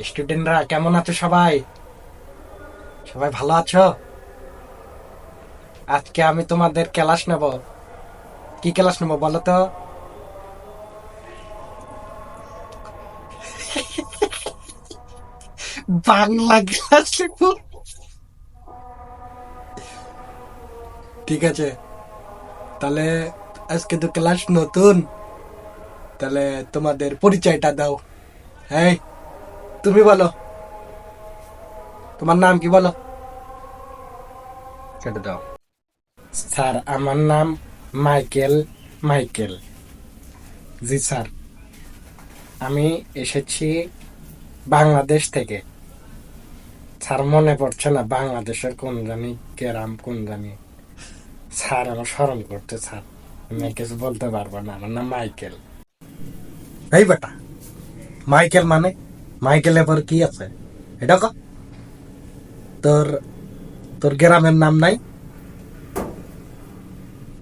স্টুডেন্টরা কেমন আছো সবাই? সবাই ভালো আছো? আজকে আমি তোমাদের ক্লাস নেব। কি ক্লাস নেব বলো তো? বাংলা ক্লাস নেব। ঠিক আছে, তাহলে আজকে তো ক্লাস নতুন, তাহলে তোমাদের পরিচয়টা দাও। এই, তুমি বলো, তোমার নাম কি বলো? কেটে দাও। স্যার, আমার নাম মাইকেল। মাইকেল। জি স্যার, আমি এসেছি বাংলাদেশ থেকে। স্যার, মনে পড়ছে না বাংলাদেশের কোন জানি গ্রাম, কোন জানি। স্যার, আমার স্মরণ করতে স্যার, আমি আর কিছু বলতে পারবো না। আমার নাম মাইকেল। এই বেটা, মাইকেল মানে? মাইকেলের পর কি আছে এটা ক। তোর তোর গ্রামের নাম নাই?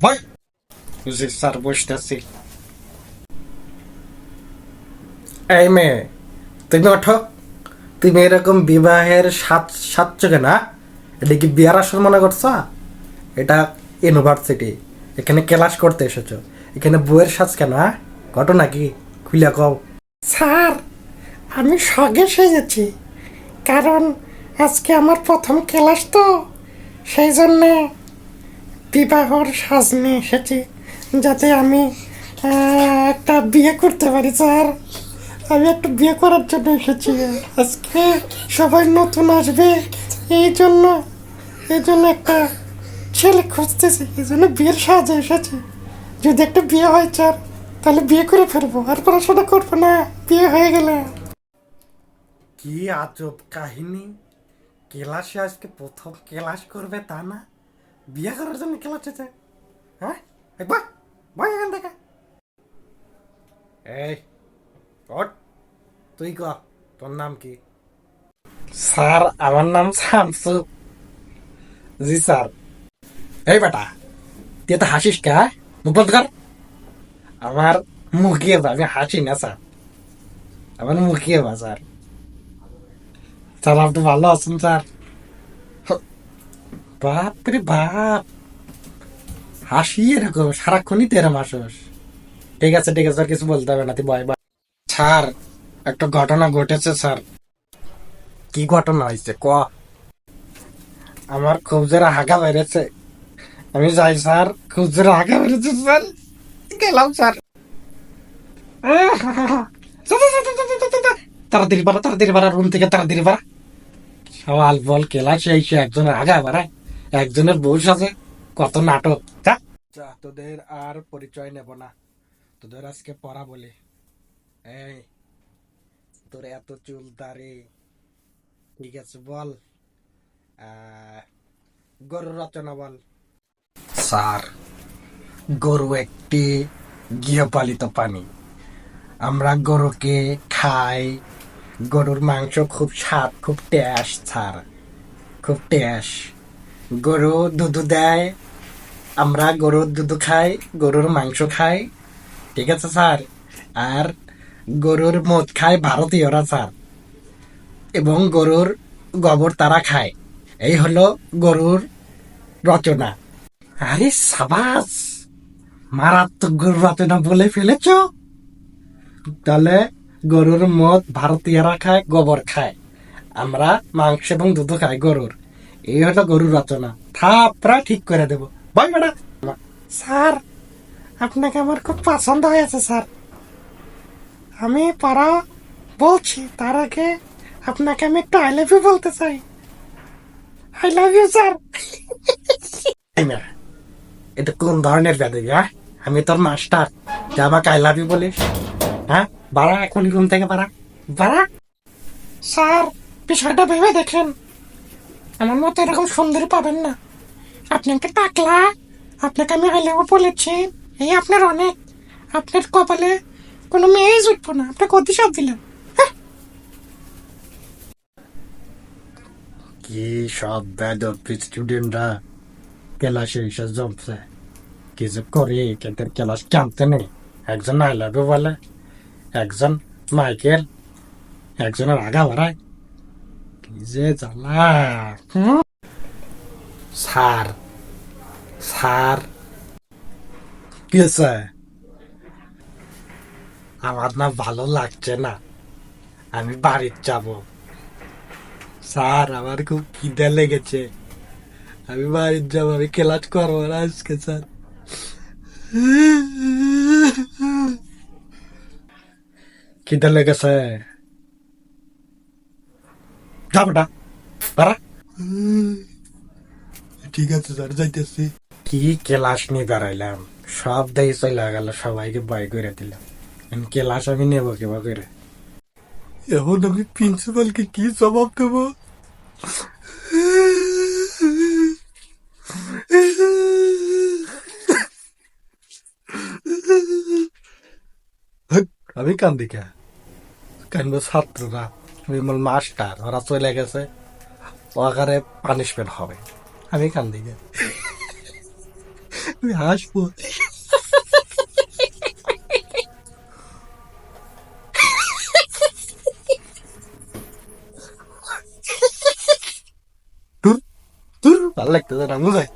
ভাই, জি স্যার, বসতেছি। এই মেয়ে, তুমি ওঠো। তুমি এরকম বিবাহের সাত সাতচকে না, এটা কি বিয়ার আসর মনে করছো? এটা ইউনিভার্সিটি, এখানে ক্লাস করতে এসেছো, এখানে বইয়ের সাজ কেন? ঘটনা কি খুলে কও। স্যার, আমি সঙ্গে সেজেছি, কারণ আজকে আমার প্রথম ক্লাস তো, সেই জন্যে বিবাহর সাজ নিয়ে এসেছি, যাতে আমি একটা বিয়ে করতে পারি স্যার। আমি একটা বিয়ে করার জন্য এসেছি আজকে। সবাই নতুন আসবে, এই জন্য এই জন্য একটা ছেলে খুঁজতেছি, এই জন্য বিয়ের সাজে এসেছি। যদি একটা বিয়ে হয় স্যার, তাহলে বিয়ে করে ফেলবো, আর পড়াশোনা করবো না বিয়ে হয়ে গেলে। কি আজব কাহিনী! ক্লাসে আজকে প্রথম ক্লাস করবে তা না, বিয়ে করার জন্য ক্লাস হচ্ছে। হ্যাঁ, একবার ভাই এখান থেকে। এই ওঠ, তুই ক, তোর নাম কি? স্যার, আমার নাম শামসু। জি স্যার। এই বেটা, তুই তো হাসিস কে? মুখ বন্ধ কর। আমার মুখিয়ে বা, আমি হাসি না স্যার, আমার মুখিয়ে বা স্যার। স্যার, আপনি ভালো আছেন স্যার? বাপ রে বাপ, হাসি এরকম সারাক্ষণই তো এরকম হাসোস। ঠিক আছে ঠিক আছে, আর কিছু বলতে হবে না, তুই বয় বয়। স্যার, একটা ঘটনা ঘটেছে স্যার। কি ঘটনা হয়েছে ক। আমার খুব জোরে হাগা বেড়েছে, আমি যাই স্যার, খুব জোরে হাগা বেড়েছে স্যার, গেলাম স্যার। তাড়াতাড়ি বাড়া, তাড়াতাড়ি বাড়া, রুম থেকে তাড়াতাড়ি বাড়া। সওয়াল বল কেলা সেই সে একজনের আগা বাড়ায়, একজনের বউ সাজে, কত নাটক। যা যা, তোদের আর পরিচয় নেব না, তোদের আজকে পড়া বলি। এই, তোর এত চুল দাড়ি, ঠিক আছে বল, গরুর রচনা বল। স্যার, গরু একটি গৃহপালিত প্রাণী। আমরা গরুকে খাই, গরুর মাংস খুব স্বাদ, খুব টেস্ট স্যার, খুব টেস্ট। গরু দুধ দেয়, আমরা গরুর দুধ খাই, গরুর মাংস খাই, ঠিক আছে স্যার। আর গরুর মদ খায় ভারতীয়রা স্যার, এবং গরুর গোবর তারা খায়। এই হলো গরুর রচনা। আরে সাবাস, মারাত্মক গরুর রচনা বলে ফেলেছ। তাহলে গরুর মদ ভারতীয়রা খায়, গোবর খায়, আমরা মাংস এবং দুধ খাই গরুর। এই হলো গরুর রচনা, থাপড়া ঠিক করে দেবো। ভাই বেটা। স্যার, আপনাকে আমার খুব পছন্দ হয়েছে স্যার। আমি পারা বলছি, তার আগে আপনাকে আমি একটু আই লাভ ইউ বলতে চাই। I love you sir. এটা কোন ধরনের বেদবি? হ্যাঁ, আমি তোর মাস্টার যে আমাকে আই লাভ ইউ বলিস? হ্যাঁ, বাড়া, এখনই ঘুম থেকে বাড়া, বাড়া। স্যার, বিষয়টা ভেবে দেখেন, আমার মতো এরকম সুন্দরী পাবেন না। আপনাকে টাকলা, আপনাকে আমি আই লাভ ইউ বলেছি, এই আপনার অনেক, আপনার কপালে কোনো মেয়েই জুটবো না, আপনাকে অভিশাপ দিলাম। কি সব বেদব স্টুডেন্টরা ক্লাসে এসে জমছে, কিছু করে এদের ক্লাস জানতে নেই। একজন আই লাভ ইউ বলে, একজন মাইকেল, একজনের আগা বাড়ায়, কি যে জ্বালা। হুম? স্যার, স্যার, কি হয়েছে? আমার না ভালো লাগছে না, আমি বাড়ির যাব। স্যার, আমার খুব খিদে লেগেছে, আমি বাড়ির যাবো, আমি ক্লাস করবো না আজকে স্যার। খিদে লেগেছে, যাবো না, বাড়া। ঠিক আছে স্যার, যাইতেছি। কি ক্লাস নিয়ে বেড়াইলাম, সব দেখে চলে গেল, সবাইকে ভয় করে দিলাম। এখন ক্লাস আমি নেবো কেবা করে? এখন আমি প্রিন্সিপালকে কি জবাব দেবো? আমি কান্দি কে? কানবো ছাত্ররা, আমি বল মাস্টার, ওরা চলে গেছে, ওখানে পানিশমেন্ট হবে, আমি কান্দি কে? আমি হাসবো। দূর, দূর, ভালো লাগতেছে না, বুঝাই।